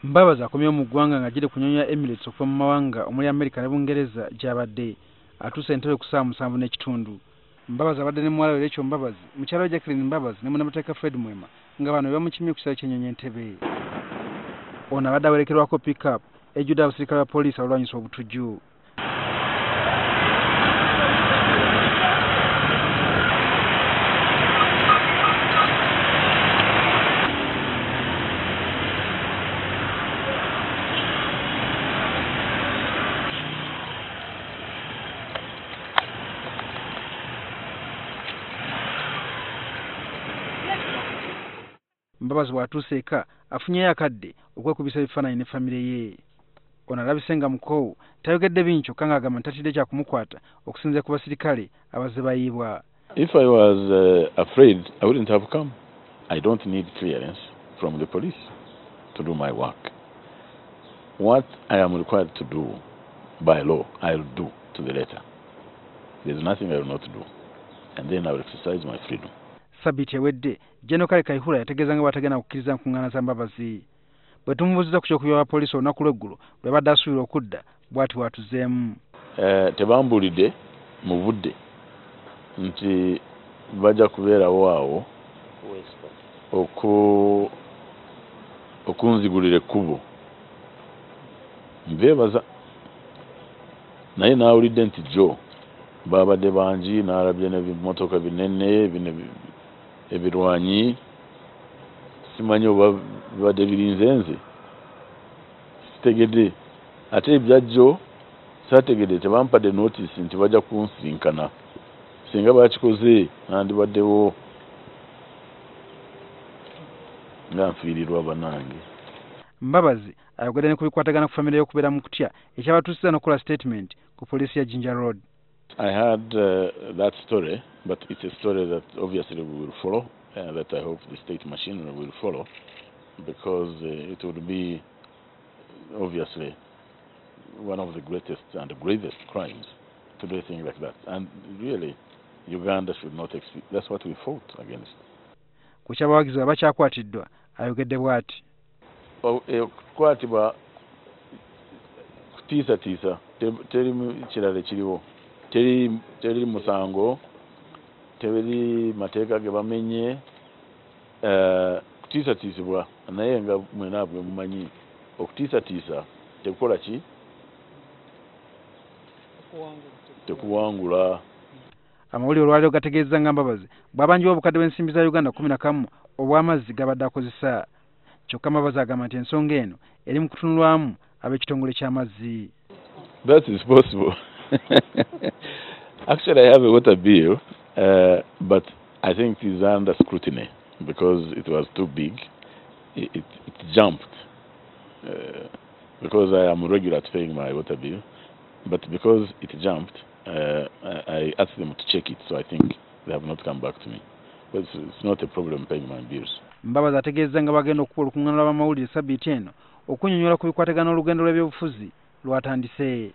Mbabazi akomyewo mu ggwanga nga giri kunyonya Emirates okuva mu mawanga omuli America ne Bungereza gy'abadde atuuse entebe ku ssaawa 7:30. Mbabazi abadde ne muwala we Rachel Mbabazi, mukyala we Jacqueline Mbabazi ne munnamateeka Fred Mwema nga bano bamukimye ku kisaawe ky'ennyonyi entebe. Ono abadde awerekerwako pick-up ejjudde abasirikale ba poliisi abalwanyisa obutujju. Mbabazi bw'atuuse eka afunyeyo akadde okwekubisa ebifaananyi ne famire ye. Ono alabise nga mukoowu tayogedde bingi kyokka ng'agamba ntatidde kya kumukwata okusinziira ku basirikale abazze bayiibwa. If I was afraid, I wouldn't have come. I don't need clearance from the police to do my work. What I am required to do by law, I will do to the letter. There's nothing I will not do. And then I will exercise my freedom. Sabiti ewedde General Kale Kaihura yategeeza nga batagenda kukkiriza nkuŋŋaana za Mbabazi. Bwe tumubuuziza ku ky'okubya bwa poliisi olunaku lw'eggulo lwe badde asuubira okudda bw'ati bw'atuzeemu. Tebambuulidde mu budde nti bajja kubeerawo awo okunzigulira ekkubo. Nbeebaza naye naawulidde nti Joe baabadde bangi n'alabye n'ebimotoka binene ebirwanyi simanyi oba bibadde birinze nze sitegedde ate ebyajjo saategedde tebampadde notice nti bajja kunsirinkana singa bakikoze nandibaddewo nga nfiirirwa banange. Mbabazi ayogedde ne ku bikwatagana ku famire y'okubeera mu kutya ekyabatuusiza n'okukola statement ku poliisi ya Jinja Road. I heard that story, but it's a story that obviously we will follow, that I hope the state machinery will follow, because it would be obviously one of the greatest and gravest crimes to do a thing like that. And really, Uganda should not expect. That's what we fought against. Ku kyabawagizi abakyakwatiddwa ayogedde bw'ati. Okukwatibwa kutiisatiisa teri kirala kiriwo. Teri musango, teri mateeka ge bamenye, kutiisatiisibwa naye nga mwena bwe mumanyi okutiisatiisa tekukola ki? Tekuwangula. Amawulire olwaliro gategeeza nga Mbabazi bw'abanjiwa obukadde bw'ensimbi za Uganda 11 obw'amazzi gabadde akozesa. Kyokka Mbabazi agamba nti ensonga eno eri mu kutunulwamu ab'ekitongole ky'amazzi. That is possible. Actually, I have a water bill, but I think it is under scrutiny because it was too big. It jumped because I am regular at paying my water bill, but because it jumped, I asked them to check it, so I think they have not come back to me. But it's not a problem paying my bills. Mbabazi ategeeza nga bagenda okukola olukuŋŋaana lw'amawulire Sabbiiti eno okunnyonnyola ku bikwatagana olugendo lw'ebyobufuzi lwatandise.